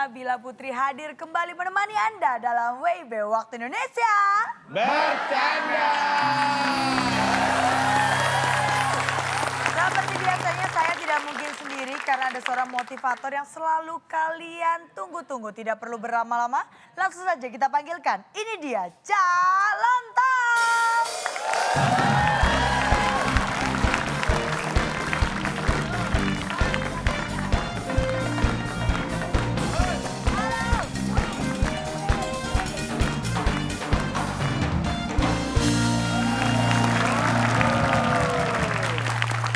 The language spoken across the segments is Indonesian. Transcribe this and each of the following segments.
Nabila Putri hadir kembali menemani Anda dalam WIB Waktu Indonesia Bercanda. Seperti biasanya saya tidak mungkin sendiri karena ada seorang motivator yang selalu kalian tunggu-tunggu. Tidak perlu berlama-lama, langsung saja kita panggilkan. Ini dia, Calontam.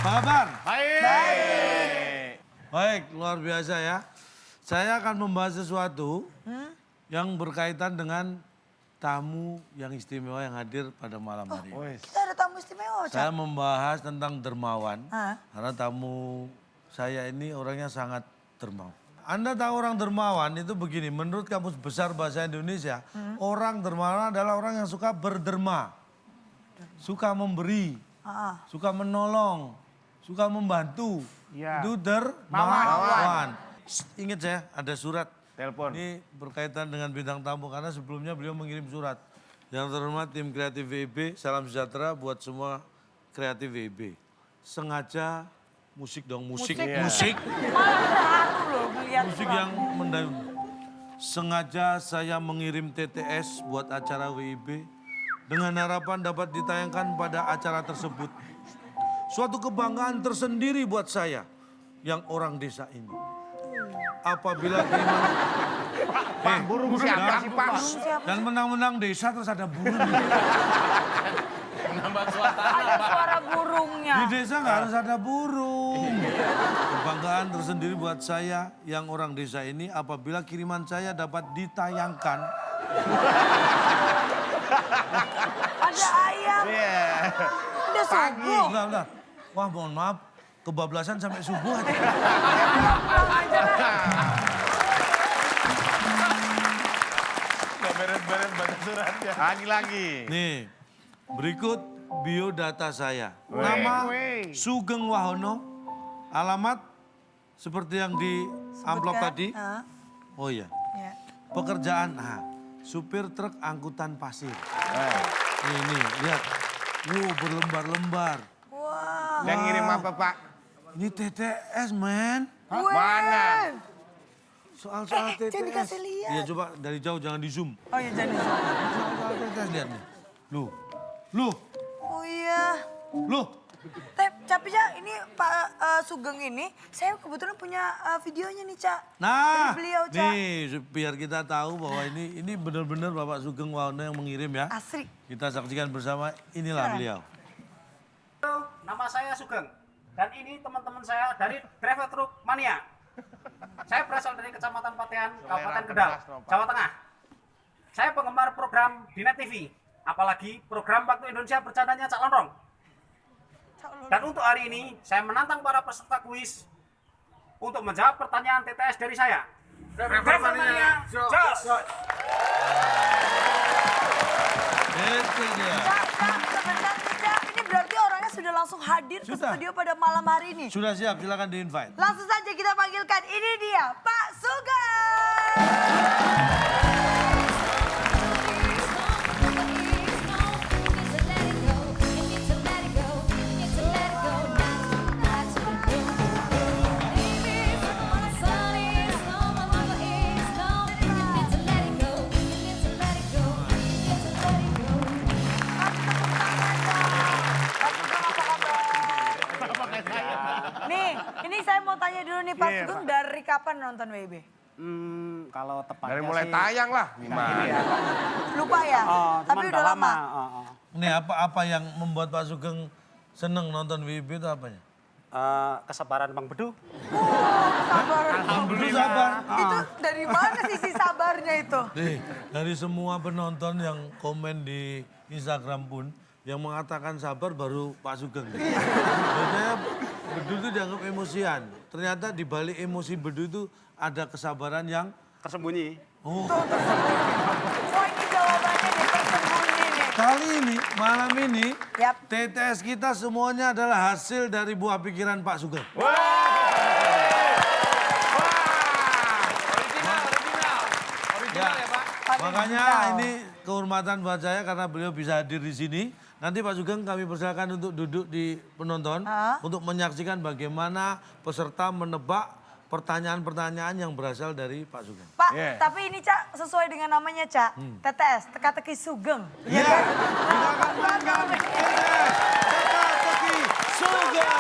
Kabar? Baik. Luar biasa ya. Saya akan membahas sesuatu yang berkaitan dengan tamu yang istimewa yang hadir pada malam hari ini. Kita ada tamu istimewa, Cak. Saya membahas tentang dermawan, Hah? karena tamu saya ini orangnya sangat dermawan. Anda tahu orang dermawan itu begini, menurut Kamus Besar Bahasa Indonesia, orang dermawan adalah orang yang suka berderma, suka memberi, suka menolong, suka membantu. Ya. Itu dermawan. Ingat saya ada surat. Telepon. Ini berkaitan dengan bintang tamu karena sebelumnya beliau mengirim surat. Yang terhormat tim kreatif WIB, salam sejahtera buat semua kreatif WIB. Sengaja musik dong, musik. Malah haru loh melihat Musik surat. yang mendayu. Sengaja saya mengirim TTS buat acara WIB dengan harapan dapat ditayangkan pada acara tersebut. Suatu kebanggaan tersendiri buat saya yang orang desa ini. Apabila kiriman Burung siapa sih, Pak? dan menang-menang desa terus ada burung. Ada suara burungnya. Di desa nggak harus ada burung. Kebanggaan tersendiri buat saya yang orang desa ini apabila kiriman saya dapat ditayangkan. Ada ayam, ada subuh. Bentar. Wah mohon maaf, kebablasan sampai subuh aja. Gak beres-beres baca suratnya. Lagi. Nih, berikut biodata saya. Nama Sugeng Wahono, alamat seperti yang di amplop Sebutkan. tadi. Hah? Oh iya, Ya. pekerjaan supir truk angkutan pasir. Ini, lihat. Wow, berlembar-lembar. Wah. Yang ngirim apa, Pak? Ini TTS, men. Weh. Mana? Soal-soal TTS. jangan dikasih lihat. Iya, coba dari jauh, jangan di zoom. Oh iya jadi. Soal-soal TTS, lihat nih. Loh. Oh iya. Tapi Cak, ini Pak Sugeng ini, saya kebetulan punya videonya nih, Cak. Nah, Dari beliau, Cak. nih biar kita tahu bahwa ini benar-benar Bapak Sugeng Wahono yang mengirim ya. Asri. Kita saksikan bersama, inilah beliau. Nama saya Sugeng dan ini teman-teman saya dari Driver Truk Mania. Saya berasal dari Kecamatan Patean, Kabupaten Kendal, Jawa Tengah. Saya penggemar program di Net TV, apalagi program Waktu Indonesia Bercandanya Cak Lonrong. Dan untuk hari ini, saya menantang para peserta kuis untuk menjawab pertanyaan TTS dari saya. Driver Mania, jos! Itu dia. Cak, sebentar nih, Cak. Ini berarti orangnya sudah langsung hadir ke Sudah. studio pada malam hari ini. Sudah siap, silakan di-invite. Langsung saja kita panggilkan, ini dia Pak Sugeng. Nih, ini saya mau tanya dulu nih Pak Iya, Sugeng, dari kapan nonton WIB? Kalau tepatnya Dari mulai sih, tayang lah. Gimana? Lupa ya? Tapi cuman udah lama. Ini apa yang membuat Pak Sugeng seneng nonton WIB itu apanya? Kesabaran Bang Bedu. Sabar. Bedu sabar. Itu dari mana sisi sabarnya itu? Nih, dari semua penonton yang komen di Instagram pun, yang mengatakan sabar baru Pak Sugeng. Biasanya Bedu itu dianggap emosian. Ternyata di balik emosi Bedu itu ada kesabaran yang Tersembunyi. oh. Oh ini jawabannya nih, tersembunyi nih. Kali ini, malam ini, Yap. TTS kita semuanya adalah hasil dari buah pikiran Pak Sugeng. Makanya ini kehormatan buat saya karena beliau bisa hadir di sini. Nanti Pak Sugeng kami persilakan untuk duduk di penonton untuk menyaksikan bagaimana peserta menebak pertanyaan-pertanyaan yang berasal dari Pak Sugeng. Pak, tapi ini Cak sesuai dengan namanya Cak, TTS, teka-teki Sugeng. Iya, kita akan mainkan TTS, teka-teki Sugeng.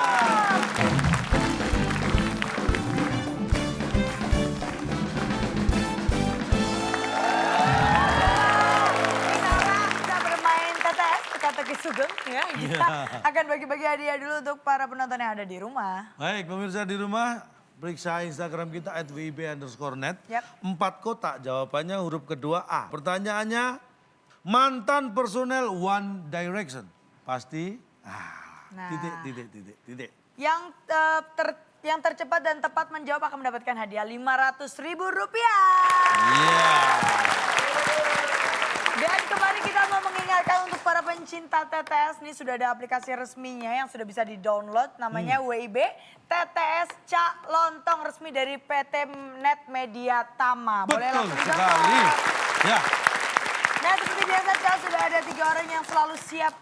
Kita bermain TTS, teka-teki Sugeng ya. Kita akan bagi-bagi hadiah dulu untuk para penonton yang ada di rumah. Baik, pemirsa di rumah, periksa Instagram kita @wib_net. 4 kotak, jawabannya huruf kedua A. Pertanyaannya, mantan personel One Direction. Pasti, titik. Yang tercepat dan tepat menjawab akan mendapatkan hadiah Rp500.000. Dan kembali kita mau mengingatkan untuk para pencinta TTS, nih sudah ada aplikasi resminya yang sudah bisa di-download. Namanya WIB TTS Cak Lontong, resmi dari PT Net Media Tama. Boleh Betul langsung sekali. Ya. Nah seperti biasa Cak, sudah ada 3 orang yang selalu siap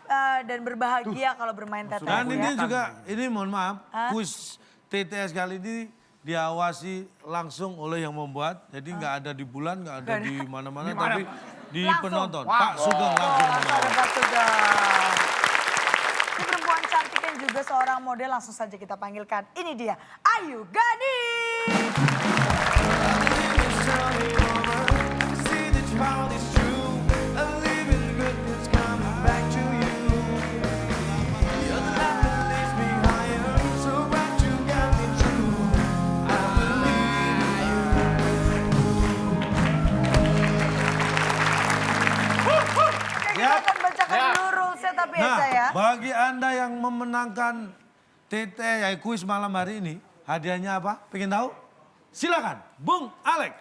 dan berbahagia kalau bermain TTS. Dan ini ya. juga, ini mohon maaf, kuis TTS kali ini diawasi langsung oleh yang membuat. Jadi nggak ada di bulan, nggak ada di mana-mana, tapi di Langsung. penonton. Pak Sugeng langsung menjawab. Ada Pak Sugeng. Ini perempuan cantik yang juga seorang model, langsung saja kita panggilkan. Ini dia, Ayu Gani. Kita akan bacakan dulu rulesnya tapi ya Nah, saya. bagi Anda yang memenangkan kuis malam hari ini, hadiahnya apa? Pengen tahu? Silakan, Bung Alex.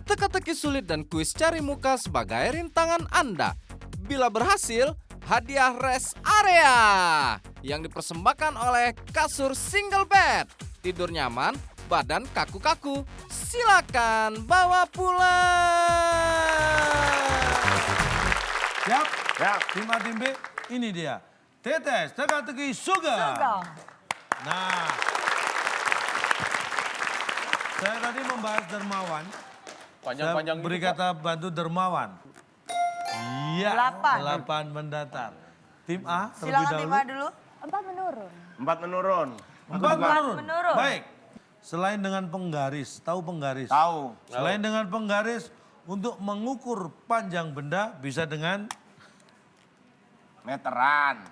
Teka-teki sulit dan kuis cari muka sebagai rintangan Anda. Bila berhasil, hadiah rest area yang dipersembahkan oleh kasur single bed. Tidur nyaman, badan kaku-kaku. Silakan bawa pulang. Siap? Siap. Tim A, tim B, ini dia. TTS, teka-teki Sugeng. Sugeng. Nah, saya tadi membahas dermawan. Panjang-panjang Saya beri gitu, Pak. kata bantu dermawan. Iya, 8 mendatar. Tim A terlebih Silakan dahulu. tim A dulu. 4 menurun. 4 menurun. menurun. Baik. Selain dengan penggaris, tahu penggaris? Tahu. Selain dengan penggaris, untuk mengukur panjang benda bisa dengan Meteran.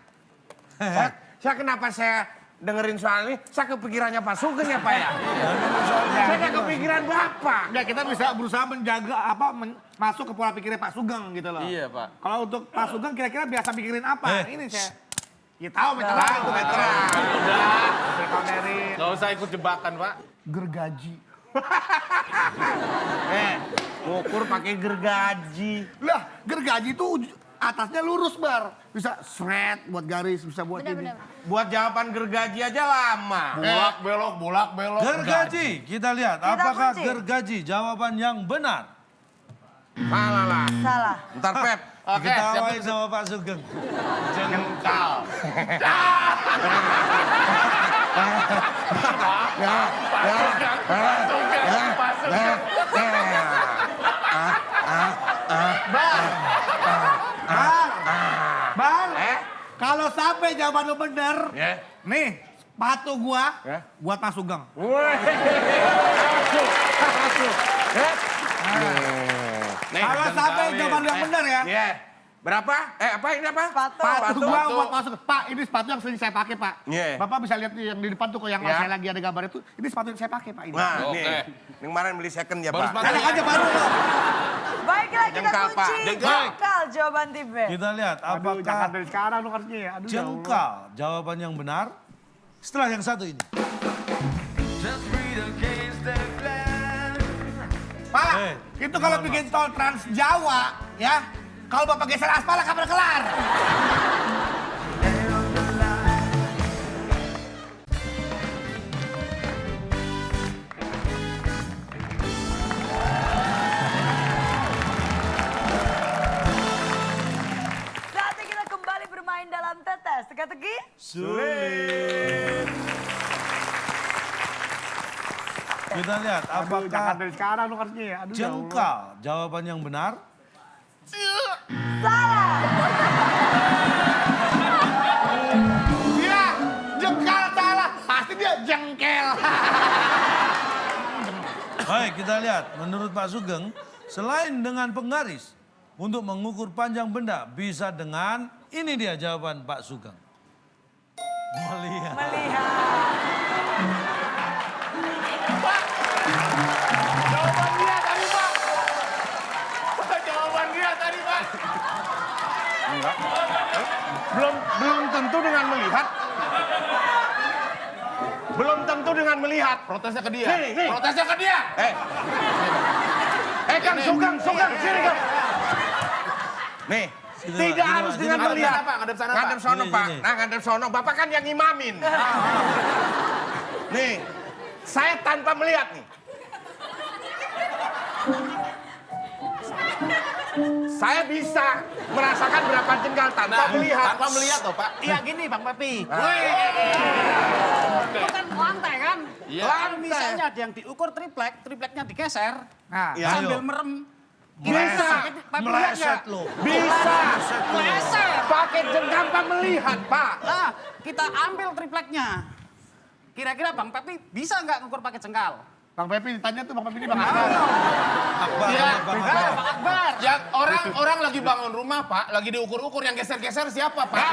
Saya kenapa saya dengerin soal ini, saya kepikirannya Pak Sugeng ya Pak ya? Saya nggak kepikiran Bapak. Ya kita bisa berusaha menjaga masuk ke pola pikirnya Pak Sugeng gitu loh. Iya Pak. Kalau untuk Pak Sugeng kira-kira biasa mikirin apa? Ini saya. Ya tahu Tahu meteran. meteran. Tahu dari Nggak usah ikut jebakan Pak. gergaji. Ngukur pakai gergaji. Lah gergaji itu atasnya lurus bar. Bisa seret buat garis, bisa buat ini. Buat jawaban gergaji aja lama. Bolak belok. gergaji. Kita lihat Kita apakah kunci. gergaji jawaban yang benar. Salah lah. Salah. Ntar Pep. Diketawain sama Pak Sugeng. Jengkal. Bang, kalau sampai jawaban lu bener, Ya. nih sepatu gua buat Pak Sugeng. Kalau sampai jawaban lu yang bener ya. Iya. Berapa? Apa ini apa? Sepatu. Sepatu gua buat Pak Sugeng. Pak, ini sepatu yang sering saya pakai, Pak. Iya. Bapak bisa lihat yang di depan tuh kok yang Ya. saya lagi ada gambar itu. Ini sepatu yang saya pakai, Pak. Ini. Nah, nih. Ini kemarin beli second ya Baru Pak. sepatu. Enak aja baru loh. Baiklah kita Jengkal, Pak. kunci. Jengkal. Jengkal jawaban tim B. Kita lihat Aduh, jangan apakah dari sekarang lu harusnya ya. Aduh, ya Allah. jengkal jawaban yang benar. Setelah yang satu ini. Pak, Eh, itu kalau mohon bikin tol Trans Jawa, ya. Kalau Bapak geser aspal, kapan kelar? sulit. Kita lihat apakah dari sekarang lu harusnya ya. Aduh, jengkal jawaban yang benar. Dia jengkal salah. Pasti dia jengkel. Baik, kita lihat. Menurut Pak Sugeng, selain dengan penggaris, untuk mengukur panjang benda bisa dengan ini dia jawaban Pak Sugeng. Melihat. Jawaban dia tadi, Pak. Jawaban dia tadi, Pak. Enggak. Belum tentu dengan melihat. Belum tentu dengan melihat. Protesnya ke dia. Nih. Protesnya ke dia. Kang Sugeng, sini Kang. Nih, tidak harus dengan melihat. Ngadep sana, Pak. Ngadep sono, Gini, Pak. gini. Nah, ngadep sono. Bapak kan yang imamin. Nih, saya tanpa melihat nih. Saya bisa merasakan berapa jengkal tanpa melihat. Tanpa melihat toh, Pak. Iya gini Bang Pepi. Itu kan lantai kan? Iya. Kalau misalnya ada yang diukur tripleknya digeser, Nah, Ya, sambil ayo. merem. Bisa. Meleset lo. Bisa. Meleset. Pakai jengkal tanpa melihat, Pak. Nah, kita ambil tripleknya. Kira-kira Bang Pepi bisa nggak ngukur pakai jengkal? Bang Pepi ditanya tuh Bang Pepi ini Bang Akbar. Akbar, Iya, Bang benar, Akbar. Bang Akbar. Yang orang lagi bangun rumah, Pak, lagi diukur-ukur, yang geser-geser siapa, Pak?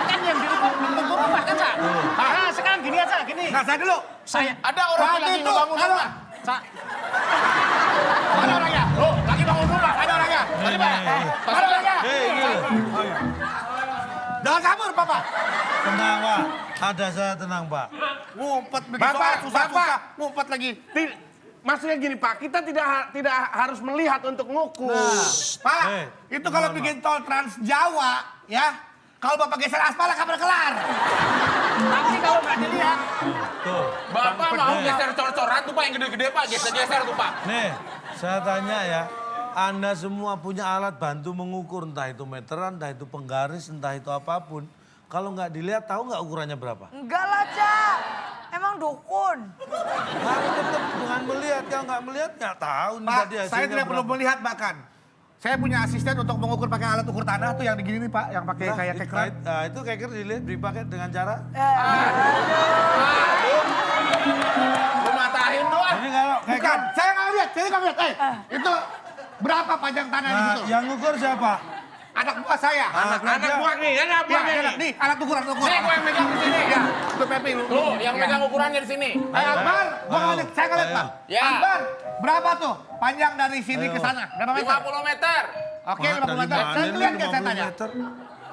Kan yang diukur belum tentu rumah kan, Cak? Nah, sekarang gini aja, gini. Nah, saya dulu. Saya, Ada orang Pak, lagi itu, ngebangun halo. rumah. Cak, Ada orangnya. Loh, lagi bangun rumah, ada orangnya. Tadi, Pak. Ada orangnya. Hei, gini. Jangan kabur, Bapak. Tenang, Pak. Ada saya tenang, Pak. Ngumpet begitu Bapak, susah-susah. Ngumpet lagi. Maksudnya gini, Pak, kita tidak harus melihat untuk ngukur. Pak, Eh, itu kalau mohon bikin tol Trans Jawa, ya. Kalau Bapak geser aspal, kapan kelar? tapi kalau nggak dilihat, Tuh. Bapak mau geser cor-coran tuh, Pak, yang gede-gede, Pak. Geser-geser tuh, Pak. Nih, saya tanya ya. Anda semua punya alat bantu mengukur, entah itu meteran, entah itu penggaris, entah itu apapun. Kalau nggak dilihat, tahu nggak ukurannya berapa? Enggak lah, Cak. Emang dukun. Harus tetap dengan melihat. Kalau nggak melihat, nggak tahu. nih Pak, tadi saya hasilnya tidak perlu berapa. melihat bahkan. Saya punya asisten untuk mengukur pakai alat ukur tanah tuh yang begini nih Pak, yang pakai Nah, kayak kekeran. itu keker dilihat dipakai dengan cara. Lu matahin doang. Ini kalau Bukan, keker. saya nggak lihat, saya nggak lihat. Itu berapa panjang tanah di Nah, situ? yang ngukur siapa? Anak buah saya. Anak Anak buah nih, anak Ya, buahnya nih. nih, alat ukur, alat ukur. Nih, gua yang megang di sini. Ya, itu Pepe lu. Tuh, yang megang ukurannya di sini. Akbar, gua nggak lihat, saya nggak lihat Ayo. Pak. Ya. Akbar, berapa tuh panjang dari sini Ayo. ke sana? Berapa meter? 50 meter. Oke, Wah, 50 dari meter. mana Saya lu lihat nggak saya 50 tanya? meter?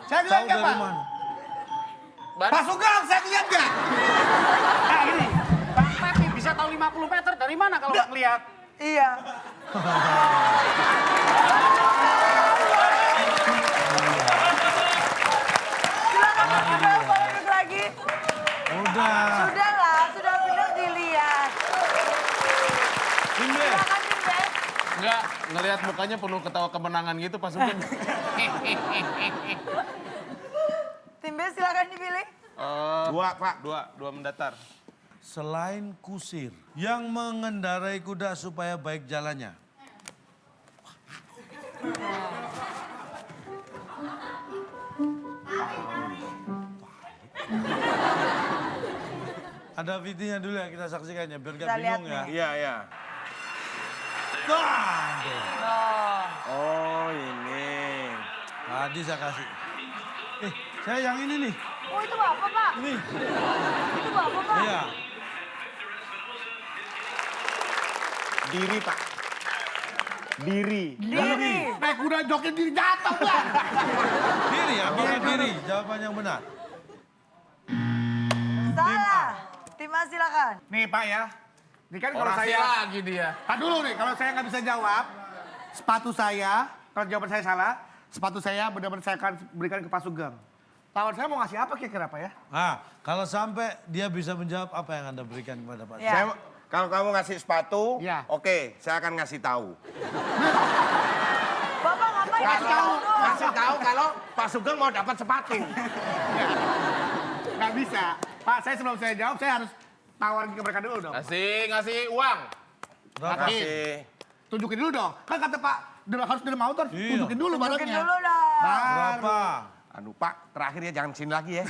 Saya lihat Tahu nggak dari Pak? mana? Pak Sugeng, saya lihat nggak? nah gini, Bang Pepi bisa tahu 50 meter dari mana kalau nggak ngelihat? Iya. Silakan Mas Sugeng, balik lagi. Udah. Sudahlah, sudah benar dilihat. Timbe. Silakan Timbe. Enggak, ngelihat mukanya penuh ketawa kemenangan gitu pas Sugeng. Timbe silakan dipilih. Dua, Pak. Dua mendatar. Selain kusir yang mengendarai kuda supaya baik jalannya. Ada videonya dulu ya, kita saksikan ya biar Kita gak lihat bingung ya. nih. Iya, iya. Wah, tuh. Oh. Oh, ini. Tadi saya kasih. Saya yang ini nih. Oh itu Bapak, Pak. Ini. Itu Bapak, Pak. Iya. Diri, Pak. Diri. Diri. Naik kuda jokin diri jatuh Pak. Diri ya, diri. Jawaban yang benar. Salah. Tim A silakan. Nih Pak ya. Ini kan kalau Orasi saya... lagi dia. Pak dulu nih, kalau saya nggak bisa jawab, sepatu saya, kalau jawaban saya salah, sepatu saya benar-benar saya akan berikan ke Pak Sugeng. Lawan saya mau ngasih apa kira-kira Pak ya? Nah, kalau sampai dia bisa menjawab apa yang Anda berikan kepada Pak? Ya. Saya, kalau kamu ngasih sepatu, Iya. oke, saya akan ngasih tahu. Bapak ngapain ngasih tahu doang? Ngasih tahu kalau Pak Sugeng mau dapat sepatu. Nggak bisa. Pak, saya sebelum saya jawab, saya harus tawarin ke mereka dulu dong. Ngasih uang. Berapa? Kasih. Tunjukin dulu dong. Kan kata Pak, harus dermawan tuh, Iya. tunjukin dulu Tunjukin barangnya. dulu dong. Berapa? Aduh Pak, terakhir ya jangan sini lagi ya.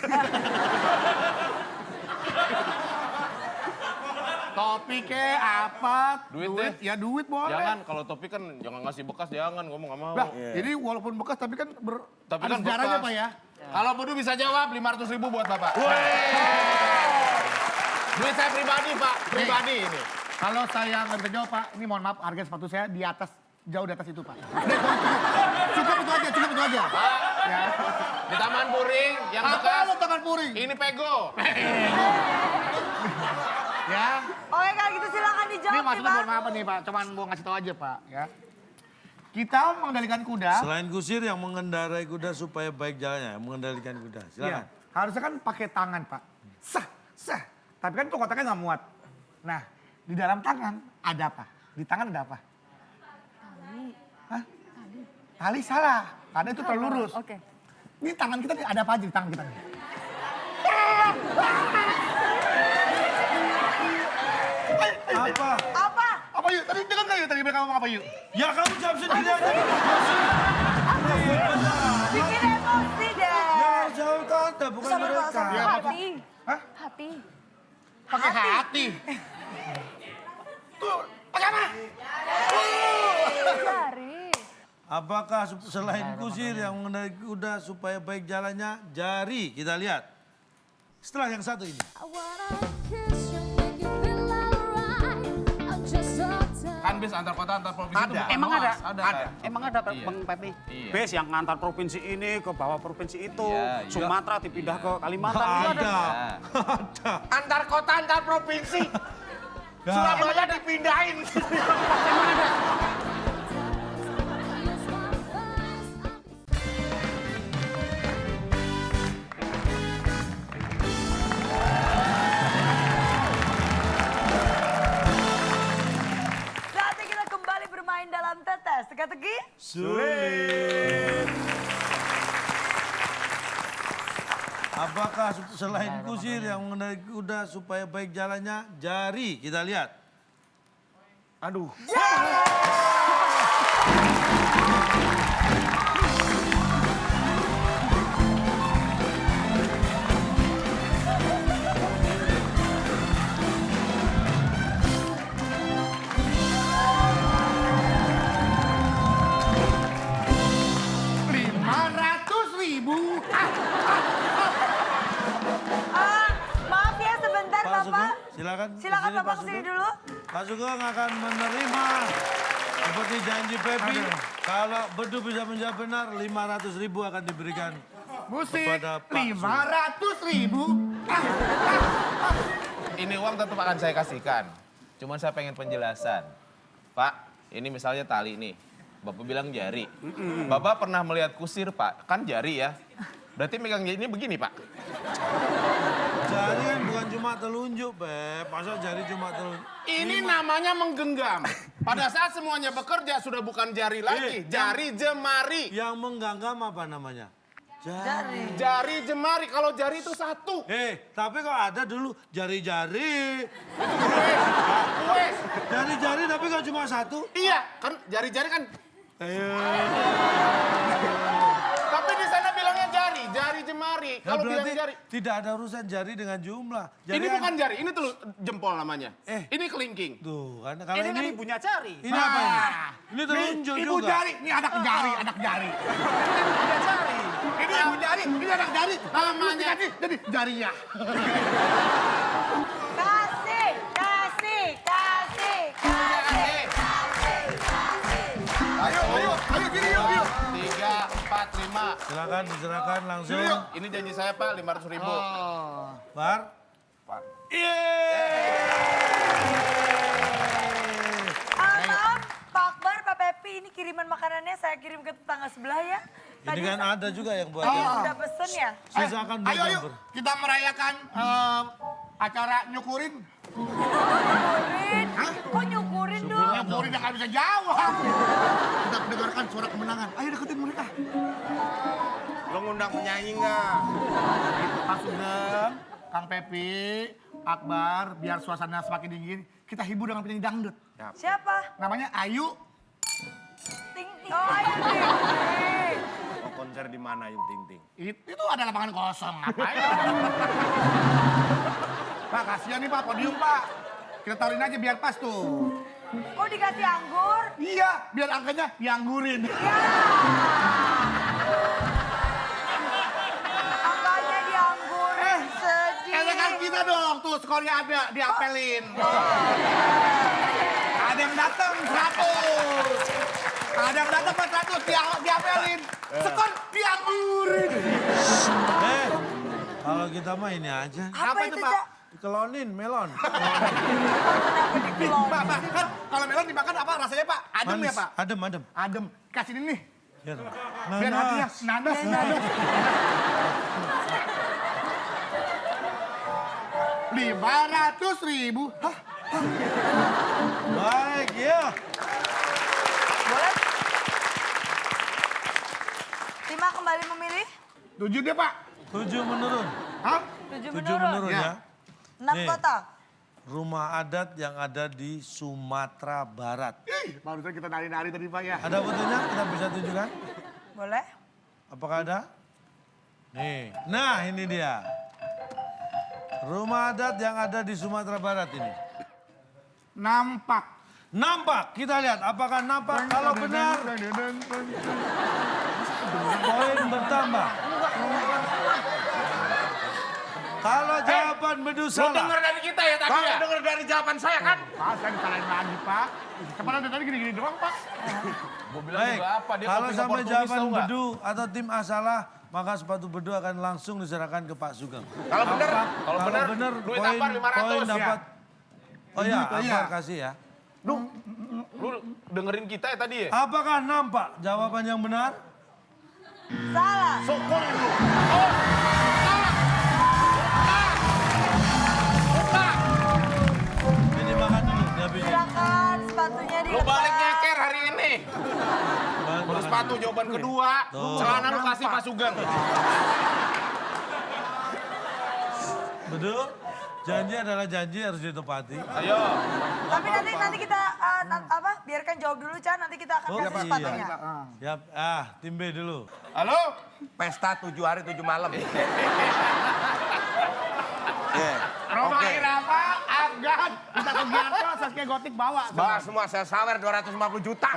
Topi ke apa? Duit deh. Ya duit boleh. Jangan, kalau topi kan jangan ngasih bekas, jangan. Ngomong nggak mau. Nah, jadi walaupun bekas tapi kan Tapi ada kan sejarahnya bekas. Pak ya. Kalau Bodu bisa jawab, 500.000 buat Bapak. Duit saya pribadi, Pak. Pribadi ini. Kalau saya nggak bisa jawab Pak, ini mohon maaf harga sepatu saya di atas, jauh di atas itu Pak. Cukup itu aja, cukup itu aja. Pak, Ya. di Taman Puring, yang Apa bekas. lo Taman Puring? Ini pego. Ya. Oke kalau gitu silakan Ini dijawab nih maksudnya Pak. mohon maaf nih Pak, cuman mau ngasih tahu aja Pak. Ya. Kita mengendalikan kuda. Selain kusir yang mengendarai kuda supaya baik jalannya, yang mengendalikan kuda. Iya. Silakan. Harusnya kan pakai tangan Pak. Sah, sah. Tapi kan itu kotaknya nggak muat. Nah, di dalam tangan ada apa? Di tangan ada apa? Tali. Hah? Tali salah. Karena itu terlurus. Oke. Ini tangan kita nih, ada apa aja di tangan kita nih? Apa? Apa? Apa yuk? Tadi dengar nggak yuk? Tadi mereka ngomong apa yuk? Ya kamu jawab sendiri aja. Bikin emosi deh. Ya jawab Anda, bukan Sabar, Pak, mereka. sabar. Ya, Bapak. Hati. Hah? Hati. Pakai hati. Tuh, pakai apa? Jari. Apakah selain kusir yang mengendarai kuda supaya baik jalannya, jari? Kita lihat. Setelah yang satu ini. I wanna kiss you, make you feel alright. I'm just so tired. Kan bis antar kota, antar provinsi itu Ada. bukan Emang hoax. ada? Ada. Emang ada Iya. Bang Pepi? Iya. Bus yang ngantar provinsi ini ke bawah provinsi itu. Iya, iya. Sumatera dipindah ke Kalimantan. Itu Ada. Ada. Antar kota, antar provinsi. Surabaya dipindahin. Emang ada? Use my voice. Saatnya kita kembali bermain dalam tetes teka-teki. Sulit. Apakah selain kusir yang mengendarai kuda supaya baik jalannya, jari? Kita lihat. Aduh. Maaf ya sebentar Pak Bapak. Sugeng, silakan. Silakan Kesini, Bapak kesini Sugeng. dulu. Pak Sugeng akan menerima seperti janji Pepi. Kalau Bedu bisa menjawab benar, 500.000 akan diberikan Musik kepada Pak Sugeng. 500.000. Ini uang tetap akan saya kasihkan. Cuman saya pengen penjelasan. Pak, ini misalnya tali nih. Bapak bilang jari. Bapak pernah melihat kusir, Pak? Kan jari ya. Berarti megang ini begini, Pak. Jari kan bukan cuma telunjuk, Beb. Masa jari cuma telunjuk? Ini namanya menggenggam. Pada saat semuanya bekerja sudah bukan jari lagi. Jari jemari. Yang menggenggam apa namanya? Jari. Jari jemari. Kalau jari itu satu. Tapi kok ada dulu jari-jari. Wes. Jari-jari tapi kok cuma satu? Iya, kan jari-jari kan. Ayo. Tapi di sana bilangnya jari, jari jemari. Nah, Kalau bilang berarti jari. tidak ada urusan jari dengan jumlah. Jari Ini kan- bukan jari, ini tuh jempol namanya. Eh. Ini kelingking. Tuh, kan kalau Ini kan ini, ibunya jari. ini apa ini? Ini telunjuk Ibu juga. jari, ini anak jari, anak jari. Ibunya jari. Ini ibu jari, ini anak jari. Namanya. Jadi jarinya. Kasih, kasih, kasih, kasih. Ayo, gini yuk, yuk. 3, 4, 5. Silakan diserahkan langsung. Ini janji saya Pak, 500.000. Bar. Maaf, Pak Akbar, Pak Pepi, ini kiriman makanannya saya kirim ke tetangga sebelah ya. Ini kan ada juga yang buat Tadi ini. udah pesen ya. Sisakan buat Ayo, yang ber- kita merayakan acara nyukurin. Nyukurin, kok nyukurin dong? Nyukurin yang nggak bisa jawab. Kita mendengarkan suara kemenangan. Ayo deketin mereka. Lo ngundang penyanyi nggak? Pak Sugeng, Kang Pepi, Akbar, biar suasana semakin dingin, kita hibur dengan penyanyi dangdut. Siapa? Namanya Ayu. Ting Ting. Oh, ayo Ting. Mau konser di mana Ayu Ting Ting? Itu ada lapangan kosong, ngapain? Pak, kasihan nih Pak, podium Pak. Kita taruhin aja biar pas tuh. Kok dikasih anggur? Iya, biar angkanya dianggurin. Angkanya dianggurin, sedih. Enakan kita dong, tuh skornya ada, diapelin. Ada yang datang 100. Ada yang datang 400, diapelin. Skor dianggurin. Kalau kita mah ini aja. Apa itu, Cak? Dikelonin, melon. Kenapa dikelon? Pak, kan kalau melon dimakan apa rasanya Pak? Adem Manis, ya Pak? adem, adem. Adem. Kasih ini nih. Biar Biar hadiah. nanas. Nanas. 500.000. Hah? Baik, ya. Boleh? Tima kembali memilih. 7 deh Pak. 7 menurun. Hah? 7 7 menurun Ya. ya. 6 Nih. kotak. Rumah adat yang ada di Sumatera Barat. Ih, barusan kita nari-nari tadi Pak ya. Ada fotonya? Kita bisa tunjukkan? Boleh? Apakah ada? Nih. Nah, ini dia. Rumah adat yang ada di Sumatera Barat ini. Nampak. Nampak, kita lihat apakah nampak. Kalau benar, poin bertambah. Kalau jawaban bedu Lu salah. denger dari kita ya tadi ya? Denger dari jawaban saya kan? Pak, saya disalahin lagi Pak. Kepala dari tadi gini-gini doang Pak. Gue bilang Baik, juga apa, dia kalau kopi sampai oportunis, jawaban tau nggak? bedu atau tim A salah, maka sepatu bedu akan langsung diserahkan ke Pak Sugeng. Kalau benar, kalau benar, duit Akbar 500 poin ya. dapat. Oh ya, Iya. Akbar kasih ya. Lu dengerin kita ya tadi ya? Apakah nampak jawaban yang benar? Salah. syukurin lu. Ini makan dulu, dia biji. Silakan sepatunya Lu dilepas. balik nyeker hari ini. Baru sepatu jawaban kedua. Tuh. Celana lu kasih Pak Sugeng. Bedu, janji adalah janji harus ditepati. Ayo. Tapi nanti kita biarkan jawab dulu Chan, nanti kita akan kasih iya. sepatunya. Siap, tim B dulu. Halo? Pesta 7 hari 7 malam. Roma Oke. Irama, Afgan, kita Sugiarto, Saskia Gotik bawa. Bawa semua, saya sawer 250 juta.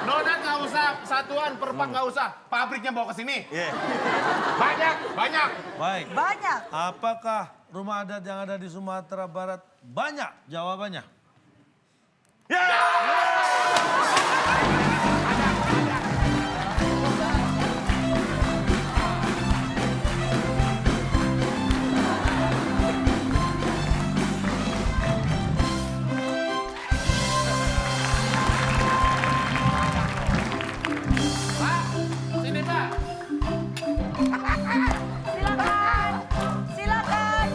Donat nggak usah, satuan, perpak nggak usah. Pabriknya bawa ke sini. Banyak. Baik, Banyak. apakah rumah adat yang ada di Sumatera Barat banyak jawabannya? Sini Pak. Silakan. Silakan.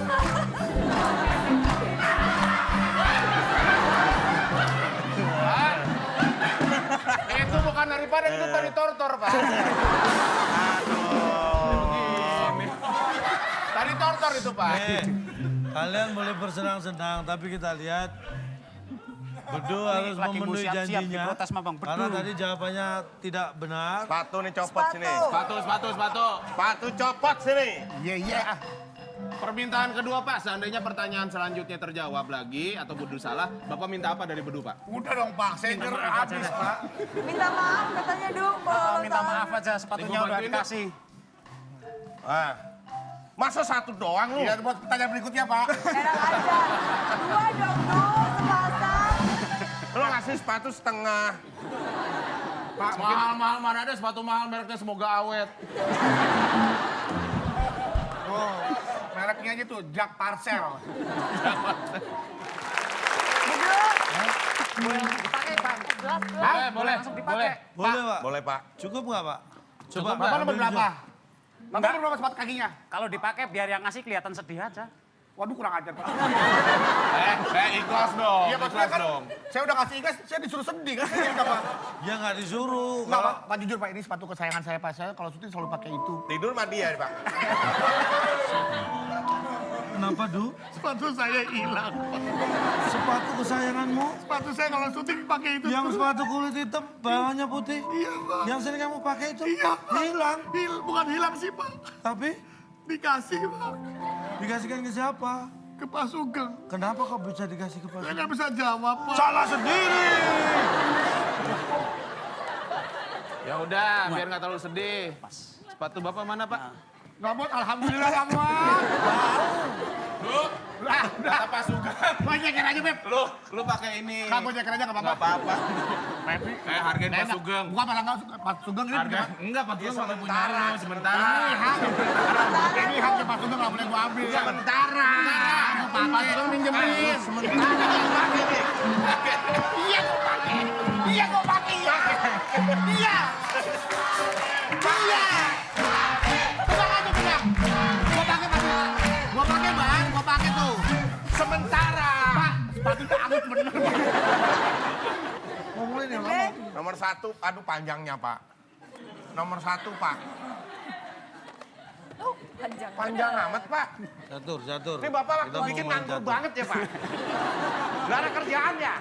Itu bukan dari Padang, itu dari Tortor Pak. Dari Tortor itu Pak. Kalian boleh bersenang-senang, tapi kita lihat Bedu harus lagi mau memenuhi siap-siap janjinya. diprotes sama Bang Bedu. Karena tadi jawabannya tidak benar. Sepatu nih copot sini. Sepatu. Sepatu copot sini. Iya. Permintaan kedua Pak, seandainya pertanyaan selanjutnya terjawab lagi atau Bedu salah, Bapak minta apa dari Bedu Pak? Udah dong Pak, saya habis Pak. Minta maaf katanya dong. kalau Minta salah. maaf aja, sepatunya Nih, gua udah bantuin dikasih. Masa satu doang lu? Iya, buat pertanyaan berikutnya Pak. Enak aja. 2 dong tuh, sepasang. Lu ngasih sepatu setengah. Pak, mahal-mahal mana ada sepatu mahal mereknya semoga awet. Oh, mereknya aja tuh, Jack Parcel. Dipakai Bang. Gelas. Boleh. Boleh, Pak. Boleh Pak. Cukup nggak, Pak? Coba, Bapak nomor ambil berapa? aja. Bapak nomor berapa sepatu kakinya? Kalau dipakai biar yang ngasih kelihatan sedih aja. Waduh kurang ajar Pak. Ikhlas dong. Iya maksudnya Ikhlas kan dong. saya udah ngasih ikhlas, saya disuruh sedih kan. Saya enggak Pak. Ya nggak disuruh. Enggak Kalau Pak, jujur Pak ini sepatu kesayangan saya Pak. Saya kalau syuting selalu pakai itu. Tidur sama dia, Pak. kenapa, Du? Sepatu saya hilang. Sepatu kesayanganmu? Sepatu saya kalau syuting pakai itu. Yang sepatu kulit hitam, bawahnya putih? Iya Pak. Yang sering kamu pakai itu? Iya Pak. Hilang. Bukan hilang sih Pak. Tapi Dikasih Pak. dikasihkan ke siapa? Ke Pak Sugeng. Kenapa kok bisa dikasih ke Saya Pak? nggak bisa jawab Pak. Salah sendiri. Ya udah, biar nggak terlalu sedih. Sepatu Bapak mana, Pak? Nggak buat, alhamdulillah nggak buat. Lah, kata Pak Sugeng. Gua nyeker aja Beb. Lu pakai ini. Nggak, gua nyeker aja nggak apa-apa. Nggak apa-apa. Kayak hargain Pak Sugeng. Bukan malah nggak suka. Pak Sugeng ini Harga, enggak, Pak Sugeng nggak punya lu, sementara. Ini haknya Pak Sugeng nggak boleh gua ambil. Sementara. Pak Sugeng minjemin. Sementara yang pakai nih. Iya gua pakai. Iya gua pakai ya. Iya. Iya. Tenang aja tenang. Gua pakai Pak Sugeng. Gua pakai Bang, gua pakai tuh. Sementara. Pak, sepatunya anget bener. Ngomongin ya, Beb, Nomor 1, aduh panjangnya, Pak. Nomor 1, Pak. panjang. Panjang amat, Pak. Catur. Ini Bapak Kita waktu bikin ngomongin nganggur catur. banget ya, Pak. Gak ada kerjaan ya?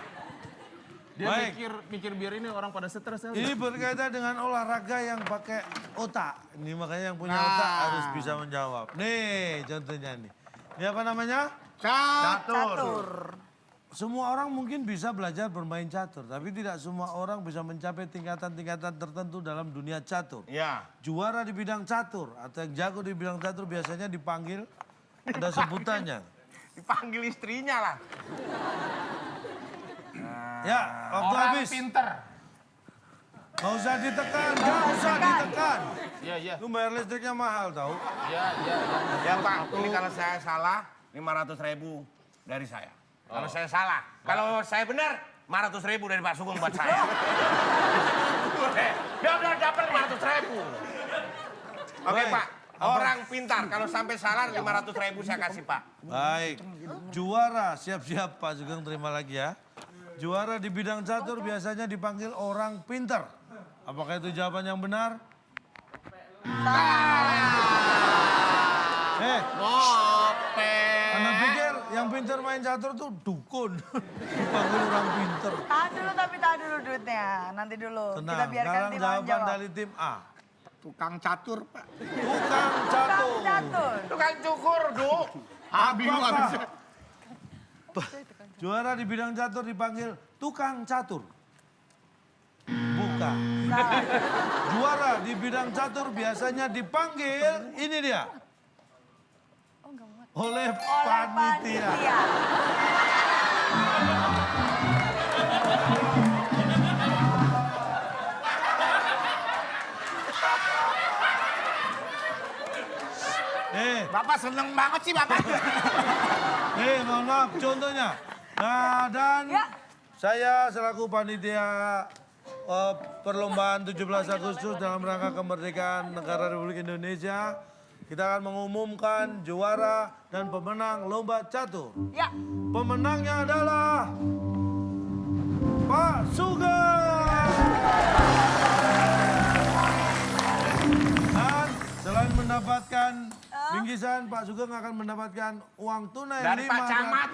Dia Baik. mikir biar ini orang pada stres ya. Ini berkaitan dengan olahraga yang pakai otak. Ini makanya yang punya Nah. otak harus bisa menjawab. Nih contohnya nih. Ini apa namanya? Catur. Semua orang mungkin bisa belajar bermain catur. Tapi tidak semua orang bisa mencapai tingkatan-tingkatan tertentu dalam dunia catur. Iya. Juara di bidang catur atau yang jago di bidang catur biasanya dipanggil, ada sebutannya. Dipanggil istrinya lah. Ya, waktu Orang habis. pinter. Nggak usah ditekan, nggak usah ditekan. Iya. Lu bayar listriknya mahal tau. Iya. Ya, Pak. Ini kalau saya salah, 500.000 dari saya. Kalau saya salah. Kalau saya benar, 500.000 dari Pak Sugeng buat saya. Dia udah dapat 500.000. Oke, Baik. Pak. Orang pintar. Kalau sampai salah, 500.000 saya kasih, Pak. Baik, juara siap-siap Pak Sugeng terima lagi ya. Juara di bidang catur biasanya dipanggil orang pinter. Apakah itu jawaban yang benar? Anda pikir yang pinter main catur tuh dukun. Dipanggil orang pinter. Tahan dulu duitnya. Nanti dulu. Tenang, Kita biarkan sekarang tim jawaban jawab. dari tim A. Tukang catur Pak. Tukang Tukang catur. catur. Tukang cukur, Du. Bingung Apakah habisnya. juara di bidang catur dipanggil tukang catur? Bukan. Juara di bidang catur biasanya dipanggil, ini dia. Oleh Oleh panitia. Bapak seneng banget sih Bapak. Mohon maaf, contohnya. Nah, dan Ya. saya selaku panitia perlombaan 17 Agustus dalam rangka kemerdekaan negara Republik Indonesia, kita akan mengumumkan juara dan pemenang lomba catur. Ya. Pemenangnya adalah Pak Sugeng. Dan selain mendapatkan bingkisan, Pak Sugeng akan mendapatkan uang tunai Dari Pak Camat.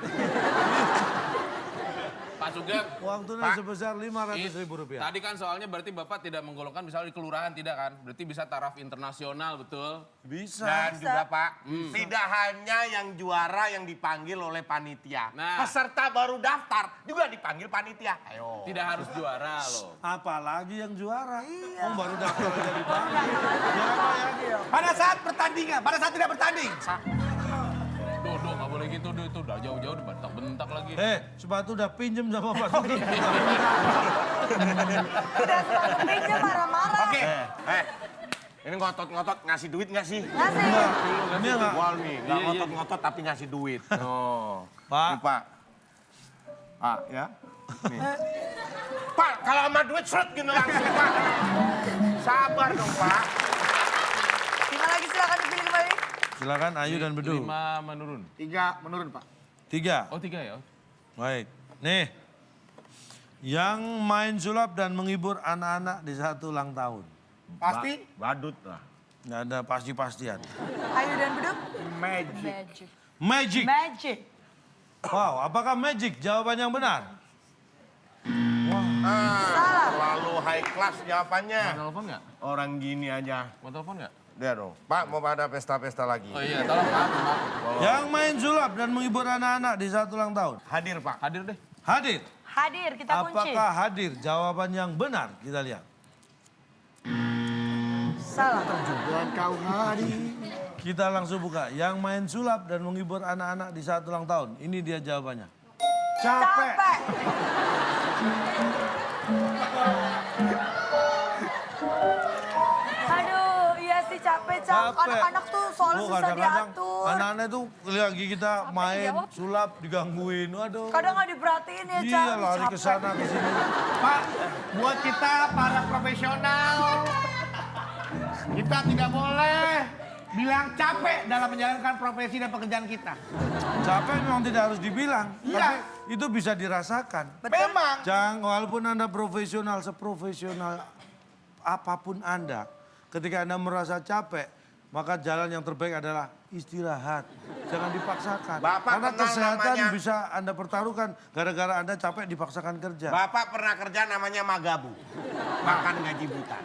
Pak Sugeng. Uang tunai sebesar Rp500.000. Tadi kan soalnya berarti Bapak tidak menggolongkan misalnya di kelurahan tidak kan? Berarti bisa taraf internasional betul? Bisa. Dan juga Pak, tidak hanya yang juara yang dipanggil oleh panitia. Nah. Peserta baru daftar juga dipanggil panitia. Ayo. Tidak harus juara loh. Apalagi yang juara. Oh, baru daftar aja dipanggil. Jangan bayangin. Pada saat pertandingan, pada saat tidak bertanding. Duh, nggak boleh gitu, itu udah jauh-jauh dibentak-bentak lagi. Sepatu udah pinjem sama Pak Sugeng. Udah sepatu pinjam marah-marah. Oke. Ini ngotot-ngotot ngasih duit nggak sih? Ngasih. Ini enggak. Wal nih, nggak ngotot-ngotot tapi ngasih duit. Oh. Pak. Ini, Pak. Ya. Nih. Pak, kalau sama duit seret gini langsung, Pak. Sabar dong, Pak. Terima lagi silakan dipilih kembali. Silakan Ayu dan Bedu. 5 menurun. 3 menurun, Pak. 3. Oh 3 ya? Baik. Nih. Yang main sulap dan menghibur anak-anak di saat ulang tahun. Pasti Badut lah. Nggak ada pasti-pastian. Ayu dan Beduk? magic. Magic. Magic. Wow, apakah magic jawaban yang benar? Terlalu high class jawabannya. Mau telepon nggak? Orang gini aja. Mau telepon nggak? Dia dong. Pak mau pada pesta-pesta lagi. Oh iya, tolong Pak. Yang main sulap dan menghibur anak-anak di saat ulang tahun. Hadir Pak. Hadir deh. Hadir. Hadir, kita kunci. Apakah hadir? Jawaban yang benar. Kita lihat. Salah. Dan kau hadir. Kita langsung buka. Yang main sulap dan menghibur anak-anak di saat ulang tahun. Ini dia jawabannya. Capek. Capek. Aduh, iya sih capek, Cak. Anak-anak tuh soalnya susah kadang-kadang diatur. anak-anak itu lagi kita main sulap digangguin. Waduh. Kadang nggak diperhatiin ya, Cak. Iya, lari Capek. ke sana ke sini. Pak, buat kita para profesional, kita tidak boleh bilang capek dalam menjalankan profesi dan pekerjaan kita. Capek memang tidak harus dibilang, Iya. tapi itu bisa dirasakan. Memang. Walaupun Anda profesional, seprofesional apapun Anda, ketika Anda merasa capek, maka jalan yang terbaik adalah istirahat. Jangan dipaksakan. Bapak Karena kenal kesehatan namanya- bisa Anda pertaruhkan gara-gara Anda capek dipaksakan kerja. Bapak pernah kerja namanya magabu. Makan gaji buta.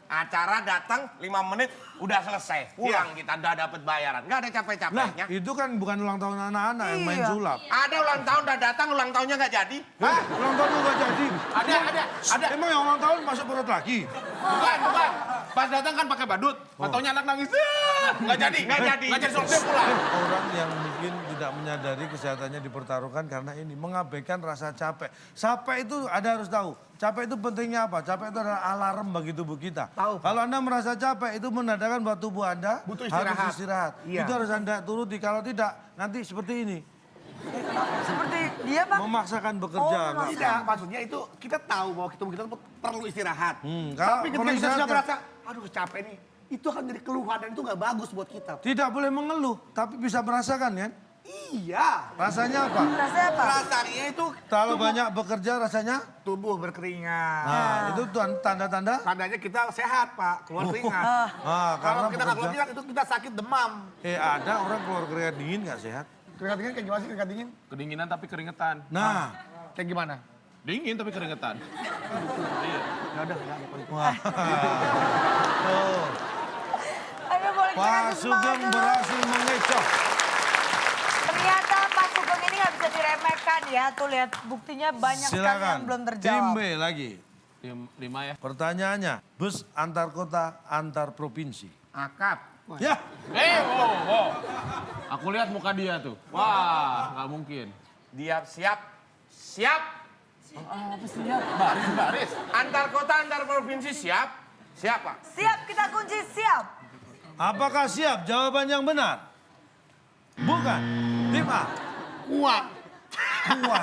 Acara datang 5 menit udah selesai. Pulang kita udah dapet bayaran. Nggak ada Nah, capek-capeknya. itu kan bukan ulang tahun anak-anak yang main Iya. sulap. Ada ulang tahun udah datang, ulang tahunnya nggak jadi. Hah? Ulang tahun lu gak jadi? Ada. Emang yang ulang tahun masuk perut lagi? Bukan. Pas datang kan pakai badut. Fotonya anak nangis. Nggak jadi. Nggak jadi. Nggak jadi selesai pulang. Orang yang mungkin tidak menyadari kesehatannya dipertaruhkan karena ini. Mengabaikan rasa capek. Capek itu Anda harus tahu. Capek itu pentingnya apa? Capek itu adalah alarm bagi tubuh kita. Tahu, Pak. Kalau Anda merasa capek itu menandakan bahwa tubuh Anda Butuh harus istirahat. istirahat. Iya. Itu harus Anda turuti. Kalau tidak nanti seperti ini. Seperti dia, Bang. Memaksakan bekerja. Oh, Nggak- Tidak, maksudnya itu kita tahu bahwa tubuh kita perlu istirahat. kalau Tapi ketika perlu kita sudah istirahat, merasa, aduh capek nih, itu akan jadi keluhan dan itu nggak bagus buat kita. Tidak boleh mengeluh, tapi bisa merasakan kan? Iya. Rasanya apa? Rasanya apa? Rasanya itu Kalau banyak bekerja rasanya? tubuh berkeringat. Nah, itu tanda-tanda? Tandanya kita sehat, Pak, keluar keringat. Ah, Kalau kita nggak keluar bekerja. keringat itu kita sakit demam. Ada orang keluar keringat dingin nggak sehat? Keringat dingin kayak gimana sih keringat dingin? Kedinginan tapi keringetan. Nah, Kayak gimana? Dingin tapi keringetan. Iya. Ya udah, ya udah. wah. Tuh, Ayo boleh kita Pak kasih semangat Sugeng dulu. berhasil mengecoh. Ternyata Pak Sugeng ini nggak bisa diremehkan ya. Tuh lihat buktinya banyak sekali Silakan, yang belum tim terjawab. B lagi. 5 ya. Pertanyaannya, bus antar kota, antar provinsi. Akap. Ya, Wow. Aku lihat muka dia tuh. Wah, nggak mungkin. Dia siap. Siap. Baris. Antar kota, antar provinsi siap. Siap Pak. Siap, kita kunci siap. apakah siap? Jawaban yang benar. Bukan. Tim A. Kuat. Kuat.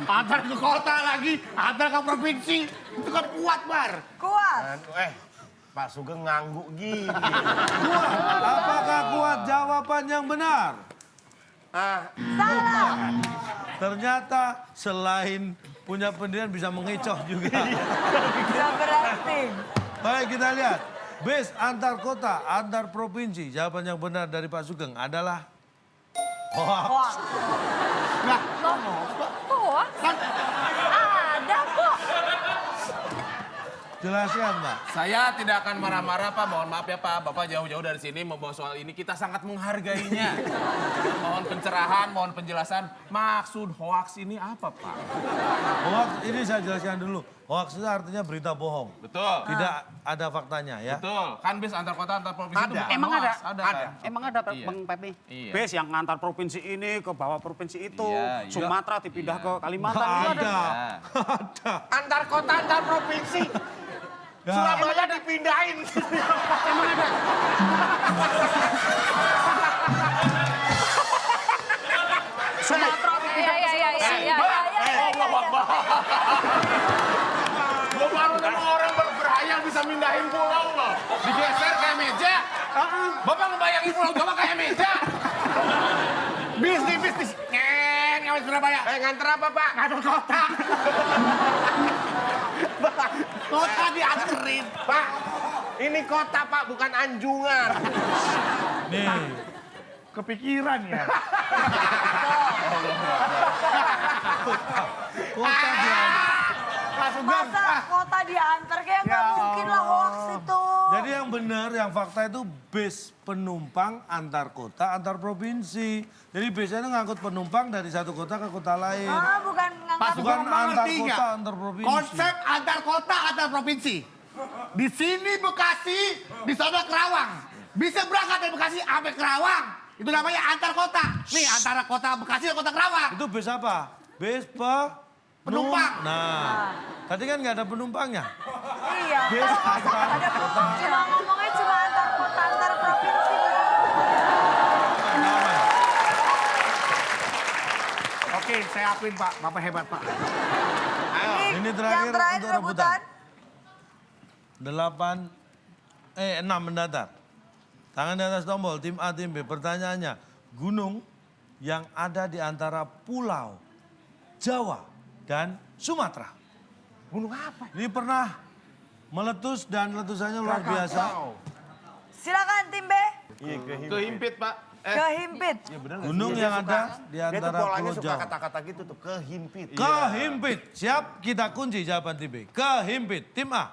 Antar ke kota lagi, antar ke provinsi. Itu kan kuat, Bar. Kuat. Pak Sugeng ngangguk gini. Kuat. Apakah kuat? Jawaban yang benar. Salah. Ternyata selain punya pendidikan bisa mengecoh juga. Bisa berakting. Baik, kita lihat. Bus antar kota, antar provinsi. Jawaban yang benar dari Pak Sugeng adalah hoax. Wah. Kok? Ada kok. Jelaskan, Pak. Saya tidak akan marah-marah, Pak. Mohon maaf ya, Pak. Bapak jauh-jauh dari sini membawa soal ini. Kita sangat menghargainya. Mohon pencerahan, mohon penjelasan. Maksud hoax ini apa, Pak? Hoax ini saya jelaskan dulu. Hoax itu artinya berita bohong. Betul. Tidak ada faktanya ya. Betul. Kan bis antar kota, antar provinsi itu bukan Emang hoax. ada? Ada. Kan? Emang ada, Iya. Bang Pepi? Iya. Base yang ngantar provinsi ini ke bawah provinsi itu. Iya, iya. Sumatera dipindah ke Kalimantan. Nggak itu ada. Ya. Ada. Antar kota, antar provinsi. Ya. Surabaya dipindahin. Sumatera dipindah. Iya. Gue baru nemu orang berhayal bisa mindahin pulau loh. Digeser kayak meja. Bapak ngebayangin Pulau Jawa kayak meja. Bisnis. Ngawet Surabaya. Nganter apa, Pak? Nganter kota. Kota dianterin. Pak, ini kota, Pak, bukan anjungan. Nih, Kepikiran ya. kota dia. Masa kota diantar kayak nggak Ya mungkin lah hoax itu. Jadi yang benar, yang fakta itu bis penumpang antar kota, antar provinsi. Jadi biasanya ngangkut penumpang dari satu kota ke kota lain. Ah, bukan ngangkat. Bukan antar mengerti kota, nggak? antar provinsi. Konsep antar kota, antar provinsi. Di sini Bekasi, di sana Kerawang. Bisa berangkat dari Bekasi sampai Kerawang. Itu namanya antar kota. Nih antara kota Bekasi dan kota Kerawang. Itu bis apa? Bis Penumpang. Nah, tadi kan nggak ada penumpangnya. Iya. Bis antar Ada kota. cuma ngomongnya cuma antar kota, antar provinsi. Oke, saya akuin Pak. Bapak hebat Pak. Ini terakhir yang terakhir untuk rebutan. rebutan. 6 mendatar. Tangan di atas tombol, tim A, tim B. Pertanyaannya, gunung yang ada di antara pulau Jawa dan Sumatera. Gunung apa? Ini pernah meletus dan letusannya luar biasa. Silakan tim B. Kehimpit, Pak. Kehimpit. Gunung yang ada di Dia tuh antara polanya pulau suka Jawa. kata-kata gitu tuh, kehimpit. Kehimpit. Siap, kita kunci jawaban tim B. Kehimpit. Tim A.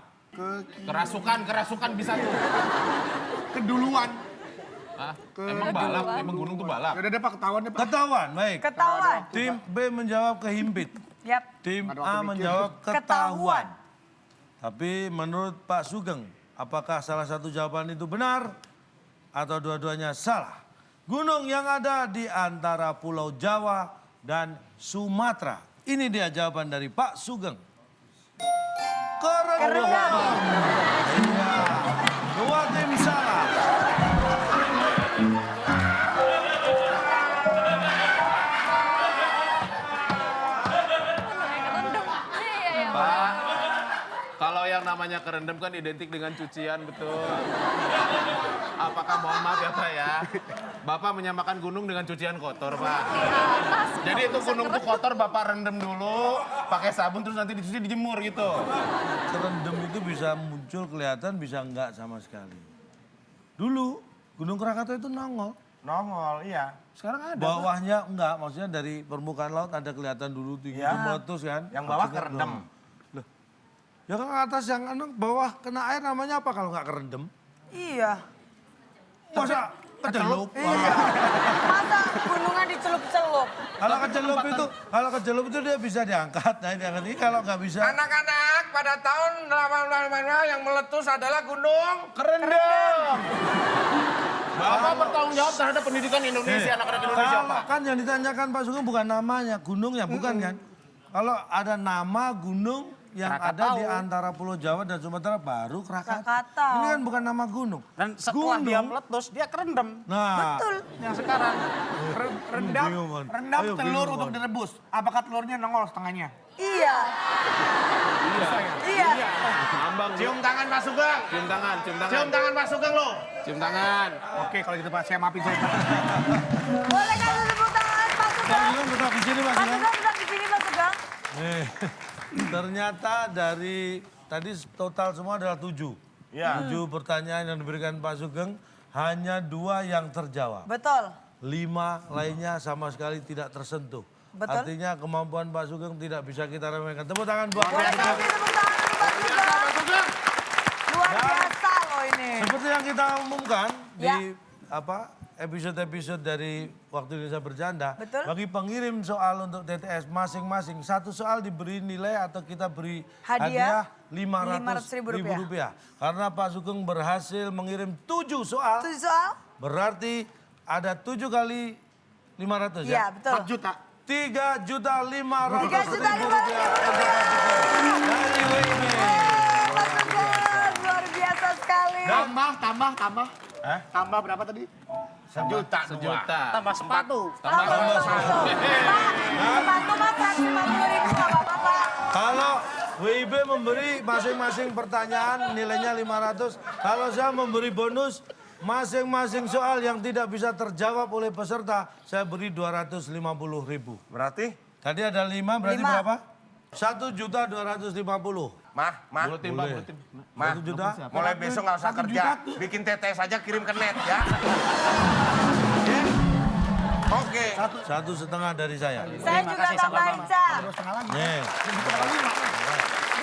Kerasukan bisa tuh. Keduluan. Hah? Emang balap, emang gunung tuh balap. Udah deh Pak, ketahuan deh Pak. Ketahuan, baik. Ketahuan. Tim B menjawab kehimpit. Yap. Tim Ada waktu A mikir. menjawab Ketahuan. ketahuan. Tapi menurut Pak Sugeng, apakah salah satu jawaban itu benar atau dua-duanya salah? Gunung yang ada di antara Pulau Jawa dan Sumatera. Ini dia jawaban dari Pak Sugeng. Kerendah. Iya. Dua tim salah. Pak, kalau yang namanya kerendam kan identik dengan cucian, betul. Apakah mohon maaf ya Pak ya, Bapak menyamakan gunung dengan cucian kotor Pak. Jadi itu gunung tuh kotor Bapak rendam dulu, pakai sabun terus nanti dicuci dijemur gitu. Kerendam itu bisa muncul kelihatan, bisa enggak sama sekali. Dulu Gunung Krakatau itu nongol. Nongol, iya. Sekarang ada. Bawahnya enggak, maksudnya dari permukaan laut ada kelihatan dulu tinggi Ya. meletus kan. Yang bawah Maksudnya kerendam. Loh, ya kan atas yang bawah kena air namanya apa kalau nggak kerendam? Iya. Masa kecelup? Masa gunungan dicelup-celup. Kalau kecelup itu dia bisa diangkat. Nah ini kalau nggak bisa. Anak-anak, pada tahun 88 yang meletus adalah Gunung Kerendam. Bapak bertanggung jawab terhadap pendidikan Indonesia, anak-anak Indonesia Kalau Pak. kan yang ditanyakan Pak Sugeng bukan namanya, gunungnya bukan kan? Kalau ada nama gunung yang ada di antara Pulau Jawa dan Sumatera baru Krakatau. Krakatau. Ini kan bukan nama gunung. Dan setelah dia Gunung. meletus, dia kerendam. Nah, Betul. Yang sekarang. Rendam, Bingung, Man. rendam Ayo, telur bingung, untuk Man. direbus. Apakah telurnya nongol setengahnya? Iya. Iya. Ambang, Cium tangan Pak Sugeng. cium tangan, cium tangan, Cium tangan Pak Sugeng lo. cium tangan. Oke kalau gitu Pak, saya maafin saya Pak. Boleh kasih tepuk tangan Pak Pak Sugeng? Sugeng tetap di sini Pak Pak Sugeng. Sugeng tetap di sini Pak Sugeng. Nih, ternyata dari tadi total semua adalah 7. Iya. 7 pertanyaan yang diberikan Pak Sugeng, hanya 2 yang terjawab. Betul. 5 lainnya sama sekali tidak tersentuh. Betul. Artinya kemampuan Pak Sugeng tidak bisa kita remehkan. Tepuk tangan buat Boleh Pak Sugeng. kasih tepuk tangan untuk Pak Sugeng. Luar biasa loh ini. Seperti yang kita umumkan Ya. di episode-episode dari Waktu Indonesia Bercanda. Betul. Bagi pengirim soal untuk TTS masing-masing, satu soal diberi nilai atau kita beri Hadiah hadiah Rp500.000. Karena Pak Sugeng berhasil mengirim 7 soal, 7 soal? berarti ada 7 kali 500 Iya, ya? betul. 4 juta. 3.500.000 3.500.000 dari WIB. Pak Sugeng, luar biasa sekali. Tambah. Tambah berapa tadi? Sejuta. Tambah sepatu. Tambah sepatu. Pak, sepatu Mas 150.000 nggak apa-apa Pak. Kalau WIB memberi masing-masing pertanyaan nilainya 500. Kalau saya memberi bonus Masing-masing soal yang tidak bisa terjawab oleh peserta, saya beri 250.000. Berarti? Tadi ada 5, berarti 5. berapa? 1.250.000. Mah, Buletin, Pak, buletin. Mah, 1 juta? mulai besok nggak usah kerja. Bikin TTS aja kirim ke net ya. Ya? Oke. 1,5 dari saya. Saya juga tambahin, Cak. Nih.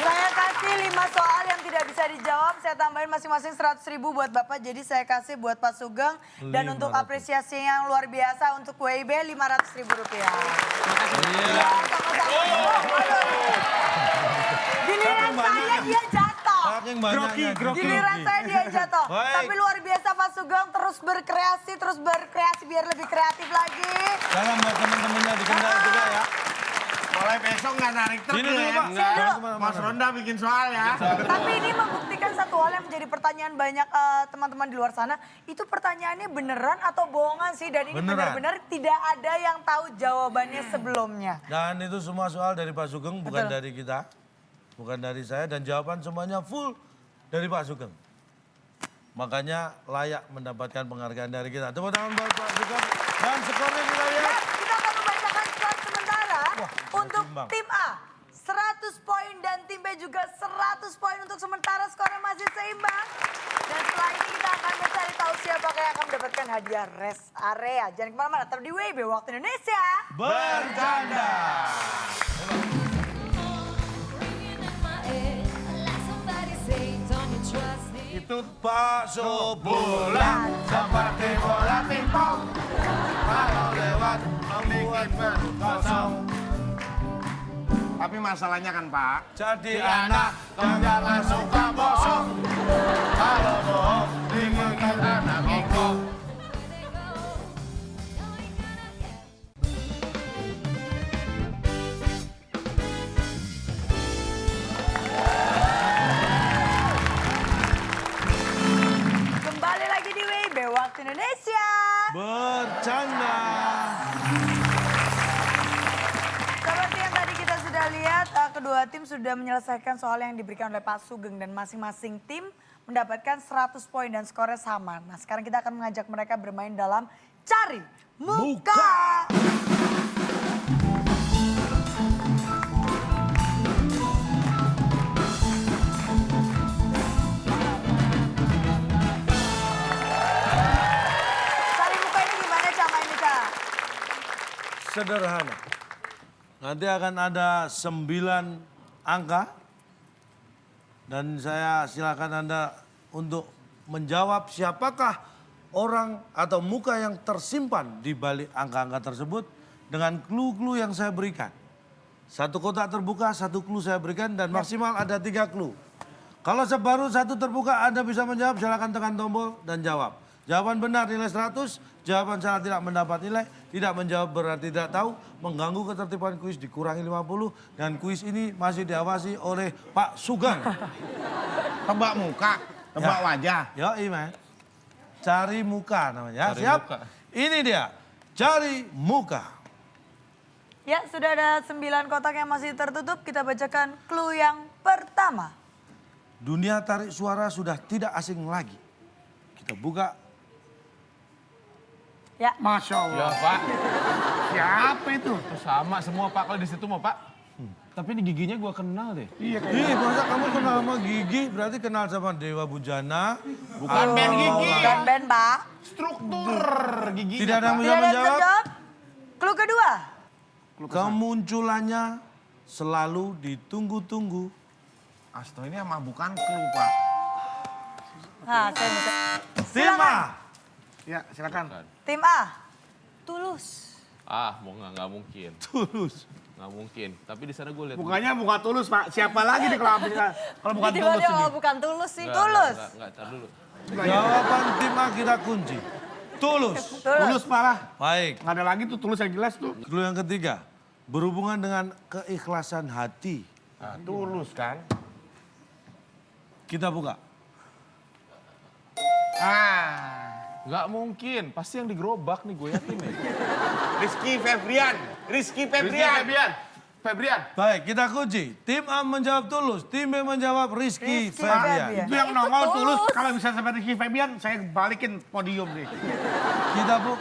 Saya kasih 5 soal yang tidak bisa dijawab, saya tambahin masing-masing 100.000 buat Bapak. Jadi saya kasih buat Pak Sugeng. Dan untuk 500. apresiasi yang luar biasa untuk WIB 500.000 rupiah. Iya. Giliran saya dia jatuh. Saking banyaknya. Giliran saya dia jatuh. Baik. Tapi luar biasa Pak Sugeng terus berkreasi biar lebih kreatif lagi. Salam buat teman-temannya di Kendal juga ya. Mulai besok nggak narik truk Sini lu dulu, ya. Pak. Jangan kemana-mana. Mas Ronda bikin soal ya. Tapi ini membuktikan satu hal yang menjadi pertanyaan banyak teman-teman di luar sana. Itu pertanyaannya beneran atau bohongan sih? Dan ini Beneran. benar-benar tidak ada yang tahu jawabannya sebelumnya. Dan itu semua soal dari Pak Sugeng, bukan Betul. dari kita. Bukan dari saya, dan jawaban semuanya full dari Pak Sugeng. Makanya layak mendapatkan penghargaan dari kita. Tepuk tangan buat Pak Sugeng. Dan skornya kita lihat. Ya, kita akan membacakan skor sementara untuk timbang. tim A. 100 poin dan tim B juga 100 poin untuk sementara skornya masih seimbang. Dan setelah ini kita akan mencari tahu siapa yang akan mendapatkan hadiah rest area. Jangan kemana-mana, tetap di WIB Waktu Indonesia. Bercanda. Ringing in my ear, like somebody say, don't you trust me? Itu bakso bola seperti bola pingpong. Kalau lewat membuat perut kosong. Tapi masalahnya kan Pak, Jadi anak kau jangan suka bohong. Kalau bohong diingat anak ngomong. Kembali lagi di WIB Waktu Indonesia. Bercanda. Seperti yang tadi kita sudah lihat, kedua tim sudah menyelesaikan soal yang diberikan oleh Pak Sugeng. Dan masing-masing tim mendapatkan 100 poin dan skornya sama. Nah sekarang kita akan mengajak mereka bermain dalam Cari Muka. Cari Muka ini gimana Cak mainnya Cak? Sederhana. Nanti akan ada 9 angka. Dan saya silakan Anda untuk menjawab siapakah orang atau muka yang tersimpan di balik angka-angka tersebut dengan clue-clue yang saya berikan. 1 kotak terbuka, 1 clue saya berikan dan maksimal ada 3 clue. Kalau baru 1 terbuka Anda bisa menjawab, silakan tekan tombol dan jawab. Jawaban benar nilai 100, jawaban salah tidak mendapat nilai, tidak menjawab berarti tidak tahu, mengganggu ketertiban kuis dikurangi 50, dan kuis ini masih diawasi oleh Pak Sugeng. tebak muka, tebak Ya. wajah. Yo, Iman. Cari muka namanya. Cari Siap? muka. Ini dia, cari muka. Ya, sudah ada 9 kotak yang masih tertutup. Kita bacakan clue yang pertama. Dunia tarik suara sudah tidak asing lagi. Kita buka. Ya, Masya Ya Allah. Pak, Siapa itu? itu sama semua Pak kalau di situ mau Pak. Tapi di giginya gua kenal deh. Iya Ih, masa kamu kenal sama Gigi? Berarti kenal sama Dewa Bujana. Bukan band gigi. bukan band, Pak. Struktur giginya. Tidak ada yang Pak. bisa Tidak ada yang menjawab. menjawab. Clue kedua. Kemunculannya selalu ditunggu-tunggu. Asto ini emang bukan clue Pak. Nah, saya bisa. Tim A. Ya, silakan. Tim A. Tulus. Ah, mau nggak mungkin. Tulus. Nggak mungkin. Tapi di sana gue lihat. Mukanya muka tulus, Pak. Siapa lagi nih kalau kalau bukan Tiba-tiba tulus dia ini? mau bukan tulus sih. Nggak, Tulus. Nggak, tar dulu. Jawaban tim A kita kunci. Tulus. Tulus malah. Baik. Nggak ada lagi tuh tulus yang jelas tuh. Clue yang ketiga. Berhubungan dengan keikhlasan hati. Nah, tulus kan. Kita buka. Nggak mungkin. Pasti yang digerobak nih gue yakin nih. Rizky Febrian. Rizky Febrian. Febrian. Baik, kita kunci. Tim A menjawab Tulus, tim B menjawab Rizky Rizky Febian. Febian. Itu yang nongol Tulus. Kalau bisa sampai Rizky Febian, saya balikin podium deh. Kita bu,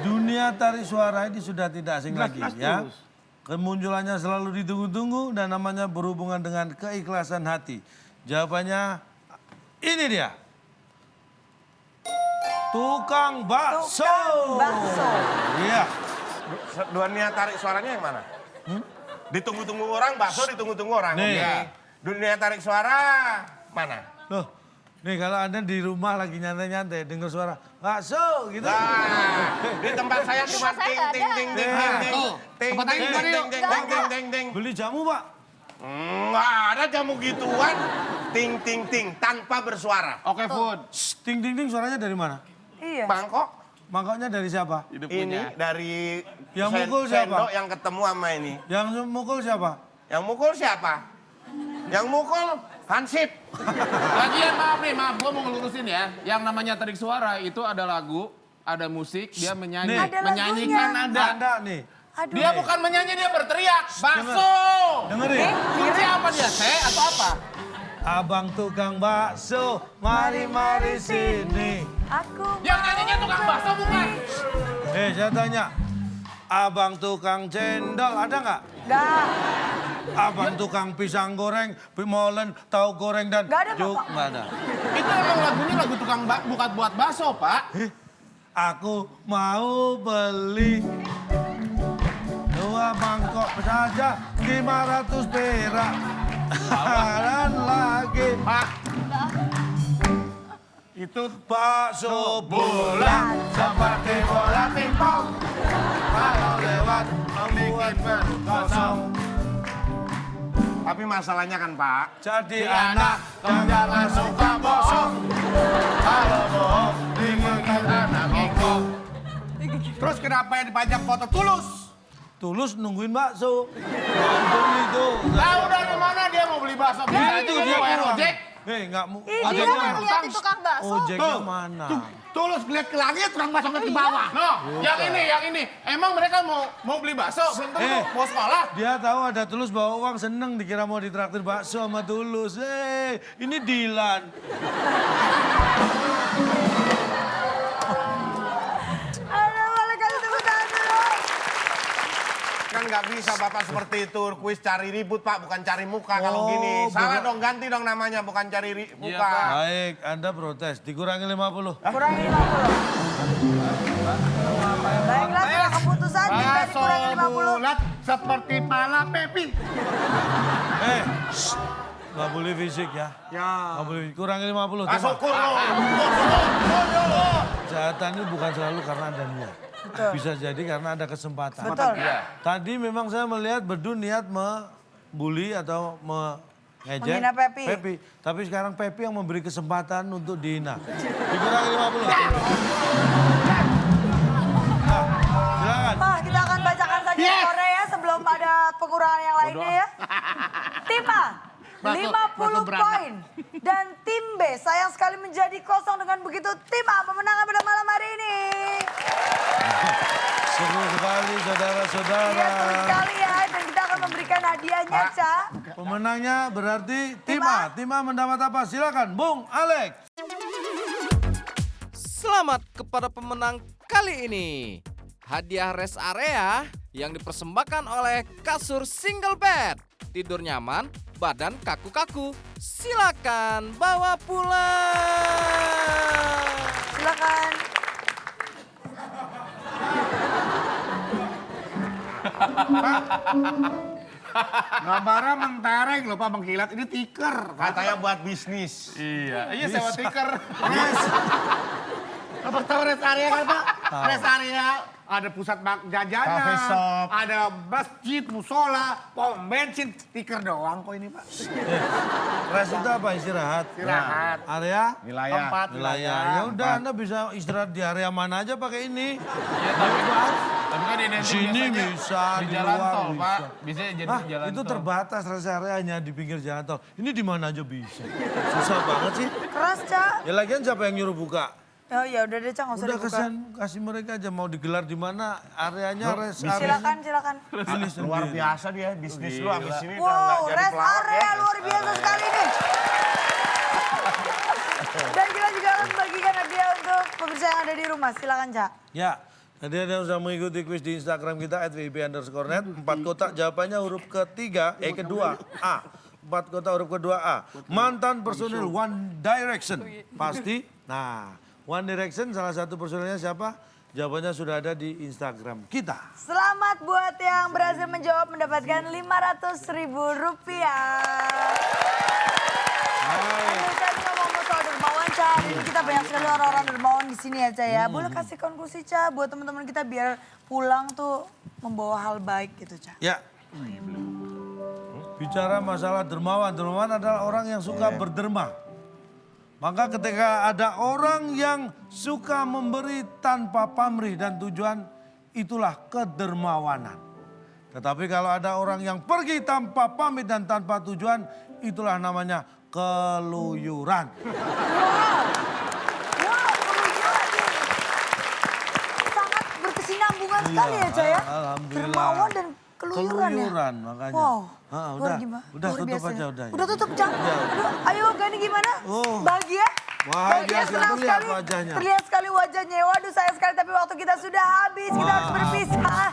dunia tarik suara ini sudah tidak asing lagi Jelas-jelas ya. Tulus. Kemunculannya selalu ditunggu-tunggu dan namanya berhubungan dengan keikhlasan hati. Jawabannya ini dia. Tukang bakso. Tukang bakso. Iya. Dunia tarik suaranya yang mana? Ditunggu-tunggu orang, bakso ditunggu-tunggu orang. Nih. Oke. Dunia tarik suara mana? Loh, nih kalau Anda di rumah lagi nyantai-nyantai dengar suara bakso gitu. Nah, di tempat saya cuma Tempat saya ting nggak ting ada. ting ting ting ting ting tempat ting lain ting gimana, ting yuk? ting ting ting ting ting. Beli jamu, Pak. Nggak ada jamu gituan. Ting ting ting tanpa bersuara. Oke, Food. Shh, ting ting ting suaranya dari mana? Iya. Mangkok Mangkoknya dari siapa? ini dari Yang mukul siapa? sendok yang ketemu sama ini. Yang mukul siapa? Yang mukul siapa? Yang mukul Hansip. Lagian maaf nih, maaf gue mau ngelurusin ya. Yang namanya tarik suara itu ada lagu, ada musik, dia menyanyi. Nih. Ada Menyanyikan lagunya. ada. Ada nih. Aduh. Dia bukan menyanyi, dia berteriak. Bakso! Dengerin. Kunci apa dia? Saya atau apa? Abang tukang bakso, mari-mari sini. Aku Yang nyanyinya tukang bakso bukan? Saya tanya, abang tukang cendol ada nggak? Nggak. Abang tukang pisang goreng, molen, tahu goreng dan Nggak ada, juk Bapak. nggak ada. Itu emang lagunya lagu tukang bukan buat bakso, Pak. Aku mau beli 2 mangkok saja 500 perak. Dan lagi Pak. Itu bakso bola seperti bola pingpong. Kalau lewat membuat perut kosong. Tapi masalahnya kan Pak, Jadi anak yang jangan suka bohong. Kalau bohong diingat anak ngikong. terus kenapa yang dipajang foto Tulus? Tulus nungguin bakso. Nungguin itu. Tahu dari mana dia mau beli bakso? Bisa aja Itu dia dia bayar pulang. ojek. Nggak mau. Ih, Dia dia kan lihat di tukang bakso. Ojeknya mana? Tulus ngeliat ke langit, tukang bakso ngeliat ke bawah. No, yang ini. Emang mereka mau beli bakso? Belum tentu mau sekolah. Dia tahu ada Tulus bawa uang seneng dikira mau ditraktir bakso sama Tulus. Ini Dilan. Aduh, boleh kasih tepuk tangan dulu. kan nggak bisa Bapak seperti itu. Kuis cari ribut Pak, bukan cari muka kalau Oh, gini. Salah bener. dong, ganti dong namanya, bukan cari muka. Pak. Baik, Anda protes. Dikurangi 50. Kurangi 50. Baiklah, setelah keputusan kita Bakso dikurangi 50. bulat seperti pala Pepi. Shh, nggak boleh fisik ya. Ya. Nggak boleh. Kurangi 50. Ah, Tema. syukur lo. Kejahatan ini bukan selalu karena ada niat. Betul. Bisa jadi karena ada kesempatan. Betul. Tadi memang saya melihat Bedun niat membuli atau mengejek Menghina Pepi. Tapi sekarang Pepi yang memberi kesempatan untuk dihina. Dikurangi 50. Nah, silakan. Pak, kita akan bacakan saja skornya ya sebelum ada pengurangan yang lainnya ya. Tim A, 50 poin. Dan tim B sayang sekali menjadi kosong dengan begitu tim A memenangkan pada malam hari ini. Seru sekali saudara-saudara. Iya, seru sekali ya. Dan kita akan memberikan hadiahnya, Ca. Pemenangnya berarti tim Tim A. A. Tim A mendapat apa? Silakan, Bung Alex. Selamat kepada pemenang kali ini. Hadiah rest area yang dipersembahkan oleh kasur single bed. Tidur nyaman, badan kaku-kaku. Silakan bawa pulang. Silakan. Gambarnya mentereng loh Pak, mengkilat. Ini tiker. Katanya buat bisnis. Iya sewa tiker. Apa tahu rest area kan Pak? Rest area ada pusat jajanan, Cafe shop. ada masjid, musola, pom bensin, stiker doang kok ini Pak. Rest itu apa? Istirahat. Istirahat. Area? Wilayah. Tempat Wilayah. Ya udah, Anda bisa istirahat di area mana aja pakai ini. Tapi kan identik Sini biasanya bisa, di di jalan luar tol, bisa. Pak. Bisa jadi Hah, di jalan itu tol. terbatas rest areanya di pinggir jalan tol. Ini di mana aja bisa. Susah banget sih. Keras, Ca. Ya lagian siapa yang nyuruh buka? Oh ya udah deh Cak, nggak usah Udah dibuka. kasih mereka aja mau digelar di mana areanya rest area. Silakan. Pilih Luar sendiri. biasa dia, bisnis lu abis ini udah Wow, nggak jadi rest pelawak area ya. luar biasa sekali nih. Dan kita juga akan membagikan hadiah untuk pemirsa yang ada di rumah. Silakan Cak. Ya, tadi ada yang sudah mengikuti kuis di Instagram kita @wib_net. 4 kotak jawabannya huruf kedua A. 4 kotak huruf kedua A. Mantan personil One Direction. Pasti. Nah, One Direction salah satu personilnya siapa? Jawabannya sudah ada di Instagram kita. Selamat buat yang berhasil menjawab mendapatkan Rp500.000. Pemirsa ini ngomong soal dermawan Cak. Hari ini kita banyak sekali orang-orang dermawan di sini ya Cak ya. Boleh kasih konklusi Cak buat teman-teman kita biar pulang tuh membawa hal baik gitu Cak. Ya. Bicara masalah dermawan adalah orang yang suka berderma. Maka ketika ada orang yang suka memberi tanpa pamrih dan tujuan, itulah kedermawanan. Tetapi kalau ada orang yang pergi tanpa pamit dan tanpa tujuan, itulah namanya keluyuran. Wow, keluyuran nih. Sangat berkesinambungan sekali ya Cak ya. Alhamdulillah. Dermawan dan keluyuran ya. Keluyuran makanya. Wow, udah, gimana? udah Luar tutup biasa aja ya. udah. Udah tutup Cak. Udah. Aduh, ayo Gani gimana? Oh. Bahagia? Bahagia sih, senang terlihat sekali. wajahnya. Terlihat sekali wajahnya. Waduh sayang sekali tapi waktu kita sudah habis. Kita harus berpisah.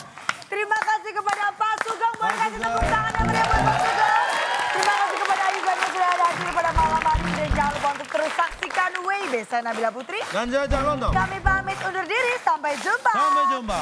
Terima kasih kepada Pak Sugeng. Boleh kasih tepuk tangan yang meriah buat Pak Sugeng. Terima kasih kepada Ivan yang sudah hadir pada malam hari ini. Dan jangan lupa untuk terus saksikan WIB. Saya Nabila Putri. Dan saya Cak Lontong. Kami pamit undur diri. Sampai jumpa. Sampai jumpa.